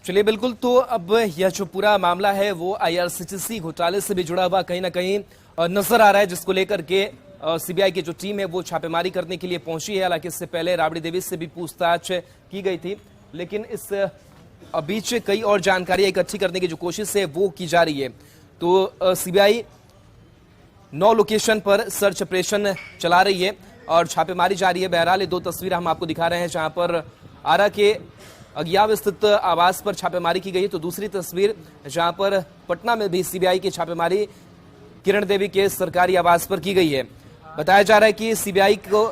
चलिए बिल्कुल, तो अब यह जो पूरा मामला है वो आईआरसीटीसी घोटाले से भी जुड़ा हुआ कहीं ना कहीं नजर आ रहा है, जिसको लेकर के सीबीआई की जो टीम है वो छापेमारी करने के लिए पहुंची है। हालांकि इससे पहले राबड़ी देवी से भी पूछताछ की गई थी, लेकिन इस बीच कई और जानकारियां इकट्ठी करने की जो कोशिश है वो की जा रही है। तो सीबीआई 9 लोकेशन पर सर्च ऑपरेशन चला रही है और छापेमारी जारी है। बहरहाल ये 2 तस्वीरें हम आपको दिखा रहे हैं, जहां पर आरा के अज्ञाव स्थित आवास पर छापेमारी की गई, तो दूसरी तस्वीर जहां पर पटना में भी सीबीआई की छापेमारी किरण देवी के सरकारी आवास पर की गई है। बताया जा रहा है कि सीबीआई को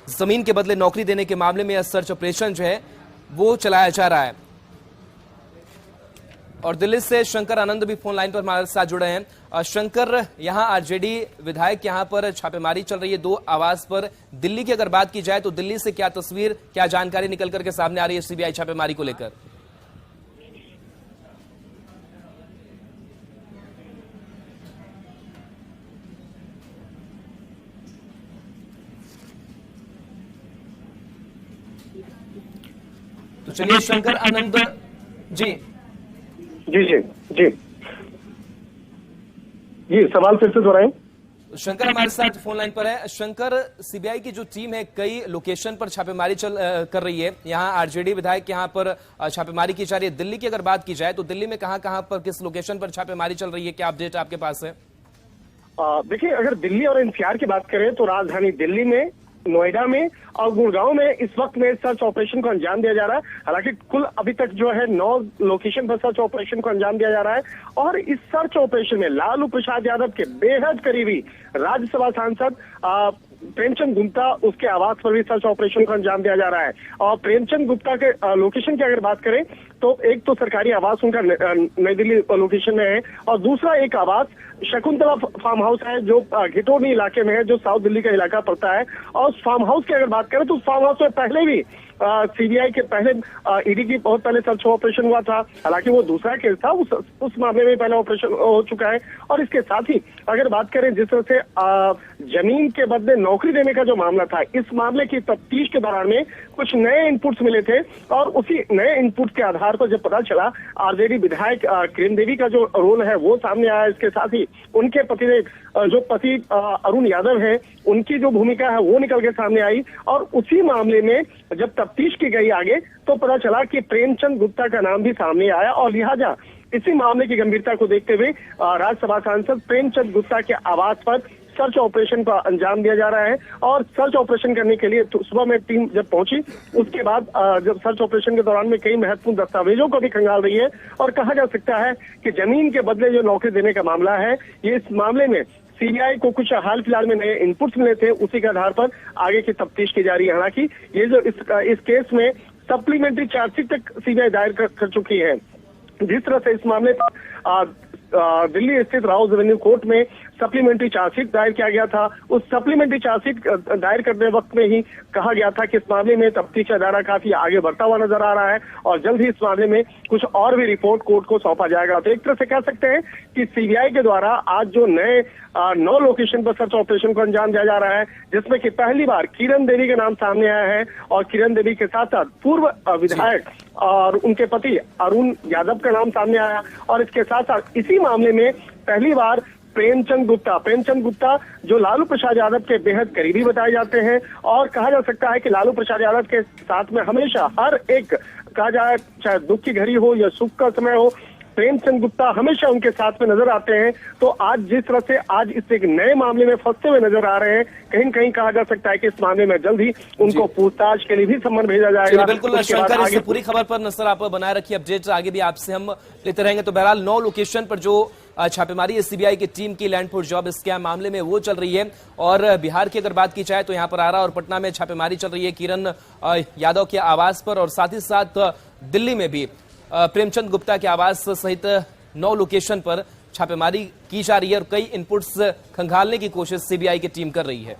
जमीन के बदले नौकरी देने के मामले में यह सर्च ऑपरेशन जो है वो चलाया जा रहा है। और दिल्ली से शंकर आनंद भी फोन लाइन पर हमारे साथ जुड़े हैं। शंकर, यहां आरजेडी विधायक यहां पर छापेमारी चल रही है 2 आवास पर। दिल्ली की अगर बात की जाए तो दिल्ली से क्या तस्वीर, क्या जानकारी निकल करके सामने आ रही है सीबीआई छापेमारी को लेकर? तो चलिए शंकर आनंद जी जी जी जी जी सवाल फिर से दोहराएं। शंकर हमारे साथ फोन लाइन पर है। शंकर, सीबीआई की जो टीम है कई लोकेशन पर छापेमारी कर रही है। यहाँ आरजेडी विधायक यहाँ पर छापेमारी की जा रही है। दिल्ली की अगर बात की जाए तो दिल्ली में कहां पर किस लोकेशन पर छापेमारी चल रही है, क्या अपडेट आपके पास है? देखिए, अगर दिल्ली और एनसीआर की बात करें तो राजधानी दिल्ली में, नोएडा में और गुड़गांव में इस वक्त में सर्च ऑपरेशन को अंजाम दिया जा रहा है। हालांकि कुल अभी तक जो है 9 लोकेशन पर सर्च ऑपरेशन को अंजाम दिया जा रहा है और इस सर्च ऑपरेशन में लालू प्रसाद यादव के बेहद करीबी राज्यसभा सांसद प्रेमचंद गुप्ता, उसके आवास पर भी सर्च ऑपरेशन को अंजाम दिया जा रहा है। और प्रेमचंद गुप्ता के लोकेशन की अगर बात करें तो एक तो सरकारी आवास उनका नई दिल्ली लोकेशन में है और दूसरा एक आवास शकुंतला फार्म हाउस है जो घिटोनी इलाके में है, जो साउथ दिल्ली का इलाका पड़ता है। और उस फार्म हाउस की अगर बात करें तो उस फार्म हाउस में पहले भी सीबीआई के पहले ईडी की बहुत पहले सर्च ऑपरेशन हुआ था। हालांकि वो दूसरा केस था, उस मामले में पहले ऑपरेशन हो चुका है। और इसके साथ ही अगर बात करें जिस तरह से जमीन के बदले नौकरी देने का जो मामला था, इस मामले की तफ्तीश के दौरान में कुछ नए इनपुट्स मिले थे और उसी नए इनपुट के आधार पर जब पता चला आरजेडी विधायक किरण देवी का जो रोल है वो सामने आया। इसके साथ ही उनके पति अरुण यादव है, उनकी जो भूमिका है वो निकल के सामने आई। और उसी मामले में जब तफ्तीश की गई आगे तो पता चला कि प्रेमचंद गुप्ता का नाम भी सामने आया और लिहाजा इसी मामले की गंभीरता को देखते हुए राज्यसभा सांसद प्रेमचंद गुप्ता के आवास पर सर्च ऑपरेशन का अंजाम दिया जा रहा है। और सर्च ऑपरेशन करने के लिए सुबह में टीम जब पहुंची, उसके बाद जब सर्च ऑपरेशन के दौरान में कई महत्वपूर्ण दस्तावेजों को भी खंगाल रही है। और कहा जा सकता है कि जमीन के बदले जो नौकरी देने का मामला है, ये इस मामले में सीबीआई को कुछ हाल फिलहाल में नए इनपुट्स मिले थे, उसी के आधार पर आगे की तफ्तीश की जा रही है। हालांकि ये जो इस केस में सप्लीमेंट्री चार्जशीट तक सीबीआई दायर कर चुकी है। जिस तरह से इस मामले पर दिल्ली स्थित राउज रेवेन्यू कोर्ट में सप्लीमेंट्री चार्जशीट दायर किया गया था, उस सप्लीमेंट्री चार्जशीट दायर करने वक्त में ही कहा गया था कि इस मामले में तफ्तीश का दायरा काफी आगे बढ़ता हुआ नजर आ रहा है और जल्द ही इस मामले में कुछ और भी रिपोर्ट कोर्ट को सौंपा जाएगा। तो एक तरह से कह सकते हैं कि सीबीआई के द्वारा आज जो नए 9 लोकेशन पर सर्च ऑपरेशन को अंजाम दिया जा रहा है, जिसमें कि पहली बार किरण देवी का नाम सामने आया है और किरण देवी के साथ साथ पूर्व विधायक और उनके पति अरुण यादव का नाम सामने आया। और इसके साथ साथ इसी मामले में पहली बार प्रेमचंद गुप्ता जो लालू प्रसाद यादव के बेहद करीबी बताए जाते हैं और कहा जा सकता है कि लालू प्रसाद यादव के साथ में हमेशा हर एक, कहा जाए चाहे दुख की घड़ी हो या सुख का समय हो, प्रेमचंद गुप्ता हमेशा उनके साथ में नजर आते हैं। तो आज जिस तरह से आज इस एक नए मामले में फंसते हुए नजर आ रहे हैं, कहीं न कहीं कहा जा सकता है कि इस मामले में जल्द ही उनको पूछताछ के लिए भी सम्मन भेजा जाएगा। बिल्कुल शंकर, इस पूरी खबर पर नजर आप बनाए रखिए, अपडेट आगे भी आपसे हम लेते रहेंगे। तो बहरहाल 9 लोकेशन पर जो छापेमारी है सीबीआई की टीम की लैंड फोर्स जॉब स्कैम मामले में वो चल रही है। और बिहार की अगर बात की जाए तो यहाँ पर आरा और पटना में छापेमारी चल रही है किरण यादव के आवास पर, और साथ ही साथ दिल्ली में भी प्रेमचंद गुप्ता के आवास सहित 9 लोकेशन पर छापेमारी की जा रही है और कई इनपुट्स खंगालने की कोशिश सीबीआई की टीम कर रही है।